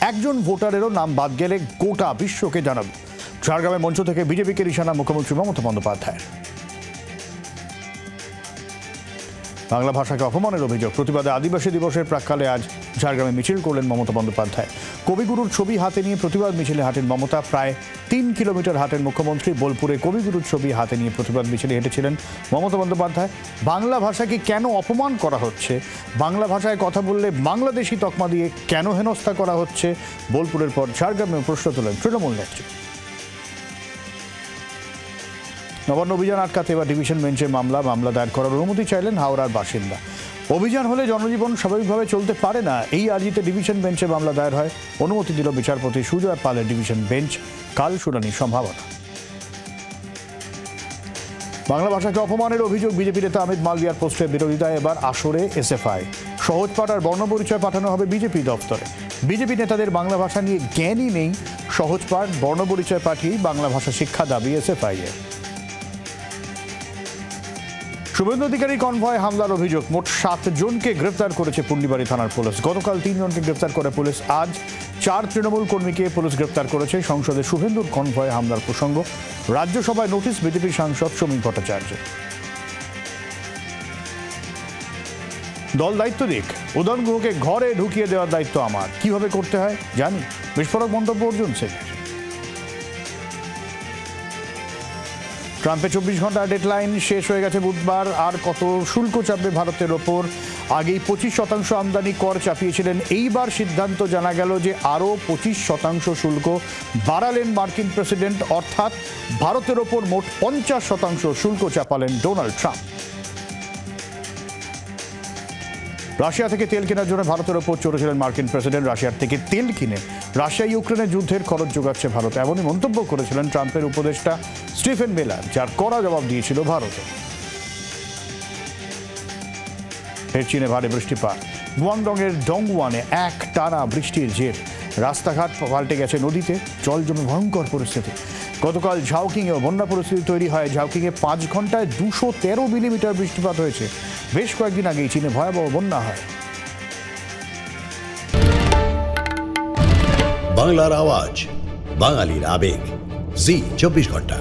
একজন ভোটারেরও নাম বাদ গেলে গোটা বিশ্বকে জানাবো। ঝাড়গ্রামের মঞ্চ থেকে বিজেপিকে নিশানা মুখ্যমন্ত্রী মমতা বন্দ্যোপাধ্যায়ের। বাংলা ভাষাকে অপমানের অভিযোগ প্রতিবাদে আদিবাসী দিবসের প্রাক্কালে আজ ঝাড়গ্রামে মিছিল করলেন মমতা বন্দ্যোপাধ্যায়। কবিগুরুর ছবি হাতে নিয়ে প্রতিবাদ মিছিলে হাঁটেন মমতা। প্রায় 3 কিলোমিটার হাঁটেন মুখ্যমন্ত্রী। বোলপুরে কবিগুরুর ছবি হাতে নিয়ে প্রতিবাদ মিছিলে হেঁটেছিলেন মমতা বন্দ্যোপাধ্যায়। বাংলা ভাষাকে কেন অপমান করা হচ্ছে, বাংলা ভাষায় কথা বললে বাংলাদেশি তকমা দিয়ে কেন হেনস্থা করা হচ্ছে, বোলপুরের পর ঝাড়গ্রামে প্রশ্ন তোলেন তৃণমূল নেত্রী। নবান্ন অভিযান আটকাতে এবার ডিভিশন বেঞ্চে মামলা দায়ের করার অনুমতি চাইলেন হাওড়ার বাসিন্দা। অভিযান হলে জনজীবন স্বাভাবিকভাবে চলতে পারে না, এই আর্জিতে ডিভিশন বেঞ্চে মামলা দায়ের হয়। অনুমতি দিল বিচারপতি সুজয় পালের ডিভিশন বেঞ্চ। কাল শুনানির সম্ভাবনা। বাংলা ভাষাকে অপমানের অভিযোগ বিজেপি নেতা অমিত মালভিয়ার পোস্টের বিরোধিতায় এবার আসরে এসএফআই। সহজ পাঠ আর বর্ণপরিচয় পাঠানো হবে বিজেপি দপ্তরে। বিজেপি নেতাদের বাংলা ভাষা নিয়ে জ্ঞানই নেই, সহজ পাঠ বর্ণপরিচয় পাঠিয়েই বাংলা ভাষা শিক্ষা দাবি এসএফআই এর। শুভেন্দু অধিকারী কনভয় হামলার অভিযোগ। মোট 7 জনকে গ্রেফতার করেছে পুন্ডিবাড়ি থানার পুলিশ। গতকাল 3 জনকে গ্রেফতার করে পুলিশ। আজ 4 তৃণমূল কর্মীকে পুলিশ গ্রেফতার করেছে। সংসদে শুভেন্দুর কনভয় হামলার প্রসঙ্গ। রাজ্যসভায় নোটিশ বিজেপি সাংসদ সমীর ভট্টাচার্য। দল দায়িত্ব দিক, উদয়ন গুহকে ঘরে ঢুকিয়ে দেওয়ার দায়িত্ব আমার। কিভাবে করতে হয় জানি, বিস্ফোরক মন্তব্য অর্জুন সিংয়ের। ট্রাম্পের 24 ঘন্টা ডেডলাইন শেষ হয়ে গেছে বুধবার। আর কত শুল্ক চাপবে ভারতের ওপর? আগেই 25% আমদানি কর চাপিয়েছিলেন। এইবার সিদ্ধান্ত জানা গেল যে আরও 25% শুল্ক বাড়ালেন মার্কিন প্রেসিডেন্ট, অর্থাৎ ভারতের ওপর মোট 50% শুল্ক চাপালেন ডোনাল্ড ট্রাম্প। রাশিয়া থেকে তেল কেনার জন্য ভারতের ওপর চড়েছিলেন মার্কিন প্রেসিডেন্ট। রাশিয়ার থেকে তেল কিনে রাশিয়া ইউক্রেনের যুদ্ধের খরচ যোগাচ্ছে ভারত, এমনই মন্তব্য করেছিলেন ট্রাম্পের উপদেষ্টা স্টিফেন মিলার, যার কড়া জবাব দিয়েছিল ভারত। ফের চীনে ভারী বৃষ্টিপাত। গুয়াংডংয়ের ডংওয়ানে এক টানা বৃষ্টির জের। রাস্তাঘাট পাল্টে গেছে নদীতে, জল জমে ভয়ঙ্কর পরিস্থিতি। গতকাল ঝাউকিংয়েও বন্যা পরিস্থিতি তৈরি হয়। ঝাউকিংয়ে 5 ঘন্টায় 213 মিলিমিটার বৃষ্টিপাত হয়েছে। বেশ কয়েকদিন আগেই চীনে ভয়াবহ বন্যা হয়। বাংলার আওয়াজ, বাঙালির আবেগ, জি 24 ঘন্টা।